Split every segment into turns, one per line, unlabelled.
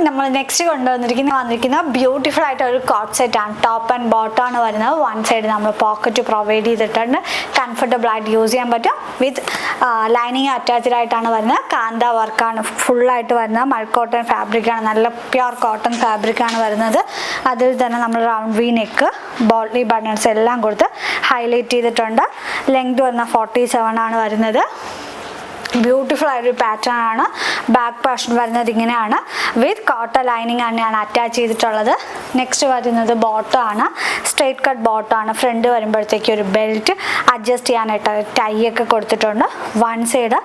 നമ്മൾ നെക്സ്റ്റ് വന്നിരിക്കുന്ന ബ്യൂട്ടിഫുൾ ആയിട്ട് ഒരു കോട്ട് സെറ്റ് ആണ്. ടോപ്പ് ആൻഡ് ബോട്ടം ആണ് വരുന്നത്. വൺ സൈഡ് നമ്മൾ പോക്കറ്റ് പ്രൊവൈഡ് ചെയ്തിട്ടുണ്ട്. കംഫർട്ടബിൾ ആയിട്ട് യൂസ് ചെയ്യാൻ പറ്റും. വിത്ത് ലൈനിങ് അറ്റാച്ച്ഡ് ആയിട്ടാണ് വരുന്നത്. കാന്ത വർക്കാണ് ഫുള്ളായിട്ട് വരുന്നത്. മൾ കോട്ടൺ ഫാബ്രിക് ആണ്, നല്ല പ്യുർ കോട്ടൺ ഫാബ്രിക് ആണ് വരുന്നത്. അതിൽ തന്നെ നമ്മൾ റൗണ്ട് വി നെക്ക്, ബോട്ട്ലി ബട്ടൺസ് എല്ലാം കൊടുത്ത് ഹൈലൈറ്റ് ചെയ്തിട്ടുണ്ട്. ലെങ്ത് വന്ന 47 ആണ് വരുന്നത്. ബ്യൂട്ടിഫുൾ ആയൊരു പാറ്റേൺ ആണ്. ബാക്ക് പോർഷൻ വരുന്നത് ഇങ്ങനെയാണ്. വിത്ത് കോട്ടൺ ലൈനിങ് തന്നെയാണ് അറ്റാച്ച് ചെയ്തിട്ടുള്ളത്. നെക്സ്റ്റ് വരുന്നത് ബോട്ടം ആണ്. സ്ട്രേറ്റ് കട്ട് ബോട്ടം ആണ്. ഫ്രണ്ട് വരുമ്പോഴത്തേക്ക് ഒരു ബെൽറ്റ് അഡ്ജസ്റ്റ് ചെയ്യാനായിട്ട് ടൈ ഒക്കെ കൊടുത്തിട്ടുണ്ട്. വൺ സൈഡ്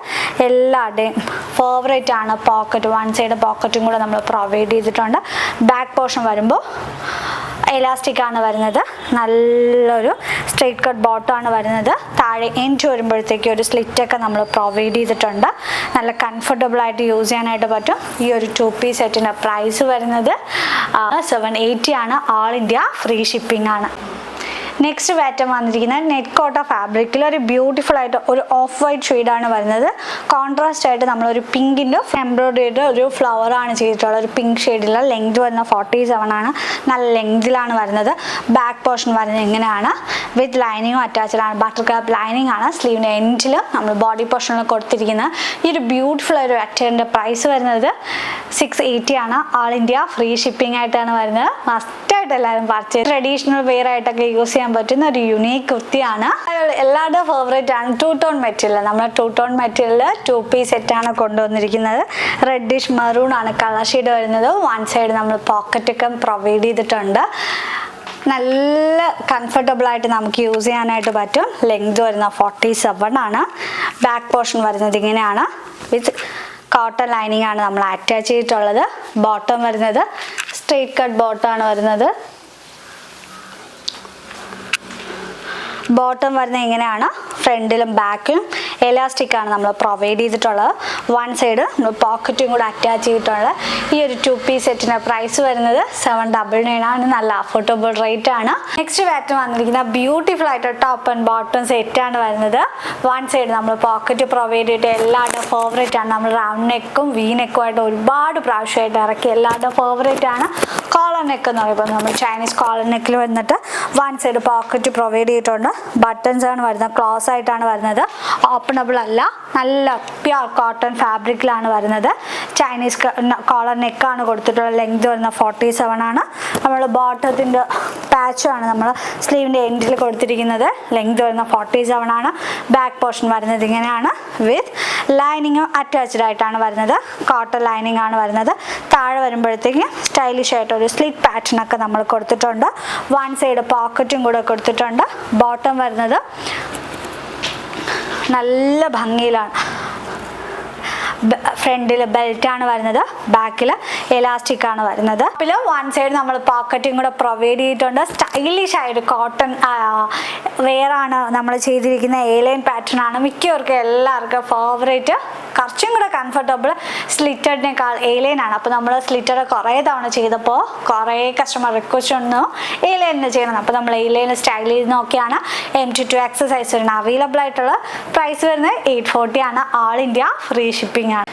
എല്ലാവരുടെയും ഫേവറേറ്റ് ആണ് പോക്കറ്റ്. വൺ സൈഡ് പോക്കറ്റും കൂടെ നമ്മൾ പ്രൊവൈഡ് ചെയ്തിട്ടുണ്ട്. ബാക്ക് പോർഷൻ വരുമ്പോൾ എലാസ്റ്റിക് ആണ് വരുന്നത്. നല്ലൊരു സ്ട്രേറ്റ് കട്ട് ബോട്ടം ആണ് വരുന്നത്. താഴെ എൻഡ് വരുമ്പോഴത്തേക്ക് ഒരു സ്ലിറ്റൊക്കെ നമ്മൾ പ്രൊവൈഡ് ചെയ്തിട്ടുണ്ട്. നല്ല കംഫർട്ടബിൾ ആയിട്ട് യൂസ് ചെയ്യാനായിട്ട് പറ്റും. ഈ ഒരു 2 പീസ് സെറ്റിൻ്റെ പ്രൈസ് വരുന്നത് 780 ആണ്. ആൾ ഇന്ത്യ ഫ്രീ ഷിപ്പിംഗ് ആണ്. നെക്സ്റ്റ് പാറ്റേൺ വന്നിരിക്കുന്നത് നെറ്റ് കോട്ട ഫാബ്രിക്കിൽ ഒരു ബ്യൂട്ടിഫുൾ ആയിട്ട് ഒരു ഓഫ് വൈറ്റ് ഷെയ്ഡാണ് വരുന്നത്. കോൺട്രാസ്റ്റ് ആയിട്ട് നമ്മളൊരു പിങ്കിൻ്റെ എംബ്രോയിഡറിയുടെ ഒരു ഫ്ലവർ ആണ് ചെയ്തിട്ടുള്ളത്. ഒരു പിങ്ക് ഷെയ്ഡിലുള്ള ലെങ്ത് വരുന്ന 47 ആണ്. നല്ല ലെങ്തിലാണ് വരുന്നത്. ബാക്ക് പോർഷൻ വരുന്നത് ഇങ്ങനെയാണ്. വിത്ത് ലൈനിങ്ങും അറ്റാച്ച്ഡ് ആണ്. ബട്ടർ ക്യാപ്പ് ലൈനിങ് ആണ്. സ്ലീവിൻ്റെ എൻഡിൽ നമ്മൾ ബോഡി പോർഷനിൽ കൊടുത്തിരിക്കുന്നത്. ഈ ഒരു ബ്യൂട്ടിഫുൾ ഒരു അറ്ററിൻ്റെ പ്രൈസ് വരുന്നത് 680 ആണ്. ആൾ ഇന്ത്യ ഫ്രീ ഷിപ്പിംഗ് ആയിട്ടാണ് വരുന്നത്. മസ്റ്റായിട്ട് എല്ലാവരും പർച്ചേസ്. ട്രഡീഷണൽ വെയർ ആയിട്ടൊക്കെ യൂസ് ചെയ്യാൻ പറ്റുന്ന ഒരു യുണീക്ക് കുർത്തിയാണ്. എല്ലാവരുടെയും ഫേവറേറ്റ് ആണ്. 2 ടോൺ മെറ്റീരിയൽ. നമ്മൾ 2 ടോൺ മെറ്റീരിയൽ 2 പീസ് സെറ്റാണ് കൊണ്ടുവന്നിരിക്കുന്നത്. റെഡിഷ് മെറൂൺ ആണ് കളർ ഷെയ്ഡ് വരുന്നത്. വൺ സൈഡ് നമ്മൾ പോക്കറ്റൊക്കെ പ്രൊവൈഡ് ചെയ്തിട്ടുണ്ട്. നല്ല കംഫർട്ടബിൾ ആയിട്ട് നമുക്ക് യൂസ് ചെയ്യാനായിട്ട് പറ്റും. ലെങ്ത് വരുന്ന 47 ആണ്. ബാക്ക് പോർഷൻ വരുന്നത് ഇങ്ങനെയാണ്. വിത്ത് കോട്ടൺ ലൈനിങ് ആണ് നമ്മൾ അറ്റാച്ച് ചെയ്തിട്ടുള്ളത്. ബോട്ടം വരുന്നത് സ്ട്രേറ്റ് കട്ട് ബോട്ടം ആണ് വരുന്നത്. ബോട്ടം വരുന്നത് ഇങ്ങനെയാണ്. ഫ്രണ്ടിലും ബാക്കിലും എലാസ്റ്റിക് ആണ് നമ്മൾ പ്രൊവൈഡ് ചെയ്തിട്ടുള്ളത്. വൺ സൈഡ് നമ്മൾ പോക്കറ്റും കൂടെ അറ്റാച്ച് ചെയ്തിട്ടുള്ളത്. ഈ ഒരു 2 പീസ് സെറ്റിൻ്റെ പ്രൈസ് വരുന്നത് 799 ആണ്. നല്ല അഫോർഡബിൾ റേറ്റ് ആണ്. നെക്സ്റ്റ് പാറ്റേൺ വന്നിരിക്കുന്ന ബ്യൂട്ടിഫുൾ ആയിട്ട് ടോപ്പ് ആൻഡ് ബോട്ടം സെറ്റാണ് വരുന്നത്. വൺ സൈഡ് നമ്മൾ പോക്കറ്റ് പ്രൊവൈഡ് ചെയ്തിട്ട് എല്ലാവരുടെയും ഫേവറേറ്റ് ആണ്. നമ്മൾ റൗണ്ട് നെക്കും വി നെക്കും ആയിട്ട് ഒരുപാട് പ്രാവശ്യമായിട്ട് ഇറക്കി. എല്ലാവരുടെയും ഫേവറേറ്റ് ആണ്. കോളർ നെക്ക് എന്ന് പറയുമ്പോൾ നമ്മൾ ചൈനീസ് കോളർ നെക്കിൽ വന്നിട്ട് വൺ സൈഡ് പോക്കറ്റ് പ്രൊവൈഡ് ചെയ്തിട്ടുണ്ട്. ബട്ടൺസ് ആണ് വരുന്നത്. ക്ലോസ് ആയിട്ടാണ് വരുന്നത്. ഓപ്പണബിൾ അല്ല. നല്ല പ്യുർ കോട്ടൺ ഫാബ്രിക്കിലാണ് വരുന്നത്. ചൈനീസ് കോളർ നെക്കാണ് കൊടുത്തിട്ടുള്ളത്. ലെങ്ത് വരുന്ന 47 ആണ്. നമ്മൾ ബോട്ടത്തിൻ്റെ പാച്ചാണ് നമ്മൾ സ്ലീവിൻ്റെ എൻഡിൽ കൊടുത്തിരിക്കുന്നത്. ലെങ്ത് വരുന്ന 47 ആണ്. ബാക്ക് പോർഷൻ വരുന്നത് ഇങ്ങനെയാണ്. വിത്ത് ലൈനിങ്ങും അറ്റാച്ച്ഡ് ആയിട്ടാണ് വരുന്നത്. കോട്ടൺ ലൈനിങ് ആണ് വരുന്നത്. താഴെ വരുമ്പോഴത്തേക്ക് സ്റ്റൈലിഷ് ആയിട്ട് ഒരു സ്ലിറ്റ് പാറ്റേൺ ഒക്കെ നമ്മൾ കൊടുത്തിട്ടുണ്ട്. വൺ സൈഡ് പോക്കറ്റും കൂടെ കൊടുത്തിട്ടുണ്ട്. ബോട്ടം വരുന്നത് നല്ല ഭംഗിയിലാണ്. ഫ്രണ്ടിൽ ബെൽറ്റ് ആണ് വരുന്നത്. ബാക്കിൽ എലാസ്റ്റിക് ആണ് വരുന്നത്. പിന്നെ വൺ സൈഡ് നമ്മൾ പോക്കറ്റും കൂടെ പ്രൊവൈഡ് ചെയ്തിട്ടുണ്ട്. സ്റ്റൈലിഷ് ആയിട്ട് കോട്ടൺ വെയറാണ് നമ്മൾ ചെയ്തിരിക്കുന്ന. എലൈൻ പാറ്റേൺ ആണ് മിക്കവർക്കും എല്ലാവർക്കും ഫേവറേറ്റ്. കുറച്ചും കൂടെ കംഫർട്ടബിൾ സ്ലിറ്റഡിനേക്കാൾ എലൈൻ ആണ്. അപ്പോൾ നമ്മൾ സ്ലിറ്റഡ് കുറേ തവണ ചെയ്തപ്പോൾ കുറേ കസ്റ്റമർ റിക്വസ്റ്റ് വന്നു എലൈനിന് ചെയ്യണം. അപ്പോൾ നമ്മൾ എലൈന് സ്റ്റൈൽ ചെയ്ത് നോക്കിയാണ്. M to 2X സൈസിന് അവൈലബിൾ ആയിട്ടുള്ള പ്രൈസ് വരുന്നത് 840 ആണ്. ആൾ ഇന്ത്യ ഫ്രീ ഷിപ്പിംഗ് ആണ്.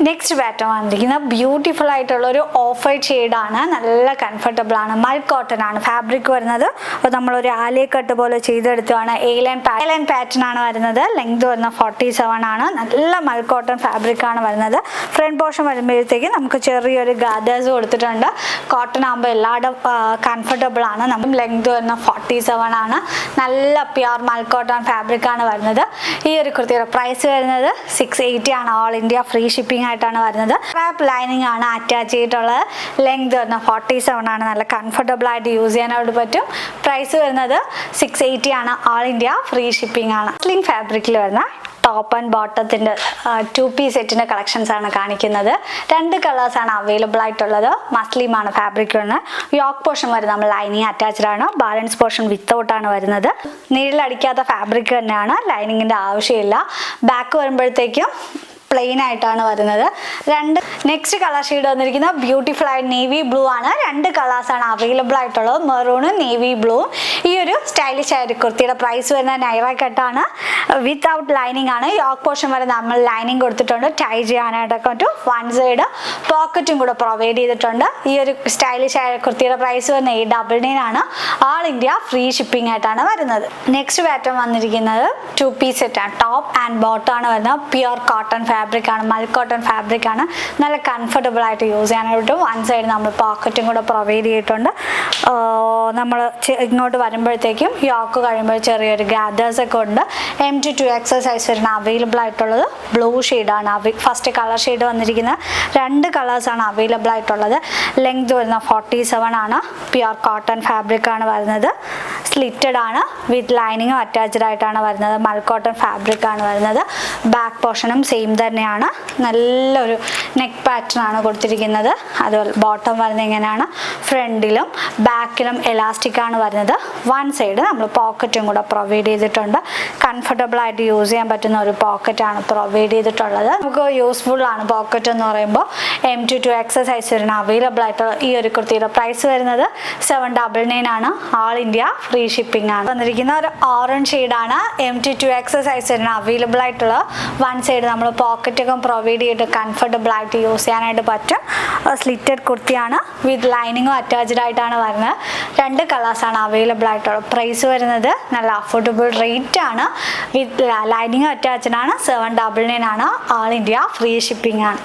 നെക്സ്റ്റ് പാറ്റേൺ വന്നിരിക്കുന്നത് ബ്യൂട്ടിഫുൾ ആയിട്ടുള്ള ഒരു ഓഫ് വൈറ്റ് ഷെയ്ഡാണ്. നല്ല കംഫർട്ടബിൾ ആണ്. മൽ കോട്ടൺ ആണ് ഫാബ്രിക് വരുന്നത്. അപ്പോൾ നമ്മളൊരു ആലിയക്കട്ട് പോലെ ചെയ്തെടുത്തതാണ്. എലൈൻ പാറ്റേൺ ആണ് വരുന്നത്. ലെങ്ത് വരുന്ന 47 ആണ്. നല്ല മൽ കോട്ടൺ ഫാബ്രിക് ആണ് വരുന്നത്. ഫ്രണ്ട് പോർഷൻ വരുമ്പോഴത്തേക്ക് നമുക്ക് ചെറിയൊരു ഗാദേഴ്സ് കൊടുത്തിട്ടുണ്ട്. കോട്ടൺ ആകുമ്പോൾ എല്ലാവരും കംഫർട്ടബിൾ ആണ്. നമുക്ക് ലെങ്ത് വരുന്ന 47 ആണ്. നല്ല പ്യുർ മൽ കോട്ടൺ ഫാബ്രിക് ആണ് വരുന്നത്. ഈ ഒരു കുർത്തിയുടെ പ്രൈസ് വരുന്നത് 680 ആണ്. ഓൾ ഇന്ത്യ ഫ്രീ ഷിപ്പിംഗ് ആയിട്ടാണ് വരുന്നത്. റാപ്പ് ലൈനിങ് ആണ് അറ്റാച്ച് ചെയ്തിട്ടുള്ളത്. ലെങ്ത് വരുന്ന 47 ആണ്. നല്ല കംഫർട്ടബിൾ ആയിട്ട് യൂസ് ചെയ്യാനായിട്ട് പറ്റും. പ്രൈസ് വരുന്നത് 680 ആണ്. ആൾ ഇന്ത്യ ഫ്രീ ഷിപ്പിംഗ് ആണ്. സ്ലിംഗ് ഫാബ്രിക്കിൽ വരുന്ന ടോപ്പ് ആൻഡ് ബോട്ടത്തിൻ്റെ 2 പീസ് സെറ്റിൻ്റെ കളക്ഷൻസ് ആണ് കാണിക്കുന്നത്. 2 കളേഴ്സാണ് അവൈലബിൾ ആയിട്ടുള്ളത്. മസ്ലിമാണ് ഫാബ്രിക് വരുന്നത്. യോക്ക് പോർഷൻ വരുന്നത് നമ്മൾ ലൈനിങ് അറ്റാച്ച്ഡ് ആണ്. ബാലൻസ് പോർഷൻ വിത്തൗട്ടാണ് വരുന്നത്. നീരിലടിക്കാത്ത ഫാബ്രിക് തന്നെയാണ്. ലൈനിങ്ങിൻ്റെ ആവശ്യമില്ല. ബാക്ക് വരുമ്പോഴത്തേക്കും പ്ലെയിൻ ആയിട്ടാണ് വരുന്നത്. നെക്സ്റ്റ് കളർ ഷെയ്ഡ് വന്നിരിക്കുന്നത് ബ്യൂട്ടിഫുൾ ആയിട്ട് നേവി ബ്ലൂ ആണ്. 2 കളേഴ്സാണ് അവൈലബിൾ ആയിട്ടുള്ളത്, മെറൂണും നേവി ബ്ലൂവും. ഈ ഒരു സ്റ്റൈലിഷ് ആയിട്ട് കുർത്തിയുടെ പ്രൈസ് വരുന്നത് നൈറ കട്ടാണ്, വിത്തൗട്ട് ലൈനിങ് ആണ്. യോക്ക് പോർഷൻ വരെ നമ്മൾ ലൈനിങ് കൊടുത്തിട്ടുണ്ട്, ടൈ ചെയ്യാനായിട്ടൊക്കെ പറ്റും. 1 സൈഡ് പോക്കറ്റും കൂടെ പ്രൊവൈഡ് ചെയ്തിട്ടുണ്ട്. ഈ ഒരു സ്റ്റൈലിഷ് ആയ കുർത്തിയുടെ പ്രൈസ് വരുന്നത് 899 ആണ്. ആൾ ഇന്ത്യ ഫ്രീ ഷിപ്പിംഗ് ആയിട്ടാണ് വരുന്നത്. നെക്സ്റ്റ് പാറ്റേൺ വന്നിരിക്കുന്നത് 2 പീസ് സെറ്റാണ്. ടോപ്പ് ആൻഡ് ബോട്ടം ആണ് വരുന്നത്. പ്യുർ കോട്ടൺ ഫാബ്രിക് ആണ്, മൽ കോട്ടൺ ഫാബ്രിക് ആണ്. നല്ല കംഫർട്ടബിൾ ആയിട്ട് യൂസ് ചെയ്യാനായിട്ട് 1 സൈഡ് നമ്മൾ പോക്കറ്റും കൂടെ പ്രൊവൈഡ് ചെയ്തിട്ടുണ്ട്. നമ്മൾ ഇങ്ങോട്ട് വരുമ്പോഴത്തേക്കും യോക്ക് കഴിയുമ്പോൾ ചെറിയൊരു ഗ്യാദേഴ്സ് ഒക്കെ ഉണ്ട്. M2 സൈസ് വരുന്ന അവൈലബിൾ ആയിട്ടുള്ളത് ബ്ലൂ ഷെയ്ഡാണ്. ഫസ്റ്റ് കളർ ഷെയ്ഡ് വന്നിരിക്കുന്നത് 2 കളേഴ്സാണ് അവൈലബിൾ ആയിട്ടുള്ളത്. ലെങ്ത് വരുന്ന 47 ആണ്. പ്യുർ കോട്ടൺ ഫാബ്രിക് ആണ് വരുന്നത്. സ്ലിറ്റഡ് ആണ്, വിത്ത് ലൈനിങ്ങും അറ്റാച്ച്ഡ് ആയിട്ടാണ് വരുന്നത്. മൽ കോട്ടൺ ഫാബ്രിക് ആണ് വരുന്നത്. ബാക്ക് പോർഷനും സെയിം തന്നെയാണ്. നല്ലൊരു നെക്ക് പാറ്റേൺ ആണ് കൊടുത്തിരിക്കുന്നത്. അതുപോലെ ബോട്ടം വരുന്നത് ഇങ്ങനെയാണ്. ഫ്രണ്ടിലും ബാക്കിലും എലാസ്റ്റിക് ആണ് വരുന്നത്. 1 സൈഡ് നമ്മൾ പോക്കറ്റും കൂടെ പ്രൊവൈഡ് ചെയ്തിട്ടുണ്ട്. കംഫർട്ടബിൾ ആയിട്ട് യൂസ് ചെയ്യാൻ പറ്റുന്ന ഒരു പോക്കറ്റാണ് പ്രൊവൈഡ് ചെയ്തിട്ടുള്ളത്. നമുക്ക് യൂസ്ഫുൾ ആണ് പോക്കറ്റ് എന്ന് പറയുമ്പോൾ. M2 സൈസ് വരുന്ന അവൈലബിൾ ആയിട്ടുള്ള ഈ ഒരു കുർത്തിയുടെ പ്രൈസ് വരുന്നത് 799 ആണ്. ആൾ ഇന്ത്യ ഫ്രീ ഷിപ്പിംഗ് ആണ്. വന്നിരിക്കുന്ന ഒരു ഓറഞ്ച് ഷെയ്ഡാണ്. M2 സൈസ് വരുന്ന അവൈലബിൾ ആയിട്ടുള്ള 1 സൈഡ് നമ്മൾ പോക്കറ്റൊക്കെ പ്രൊവൈഡ് ചെയ്തിട്ട് കംഫർട്ടബിൾ ആയിട്ട് യൂസ് ചെയ്യാനായിട്ട് പറ്റും. സ്ലിറ്റഡ് കുർത്തിയാണ്, വിത്ത് ലൈനിങ്ങും അറ്റാച്ച്ഡ് ആയിട്ടാണ് വരുന്നത്. 2 കളേഴ്സാണ് അവൈലബിൾ ആയിട്ടുള്ളത്. പ്രൈസ് വരുന്നത് നല്ല അഫോർഡബിൾ റേറ്റ് ആണ്. വിത്ത് ലൈനിങ്ങും അറ്റാച്ച്ഡ് ആണ്. 799 ആണ്. ആൾ ഇന്ത്യ ഫ്രീ ഷിപ്പിംഗ് ആണ്.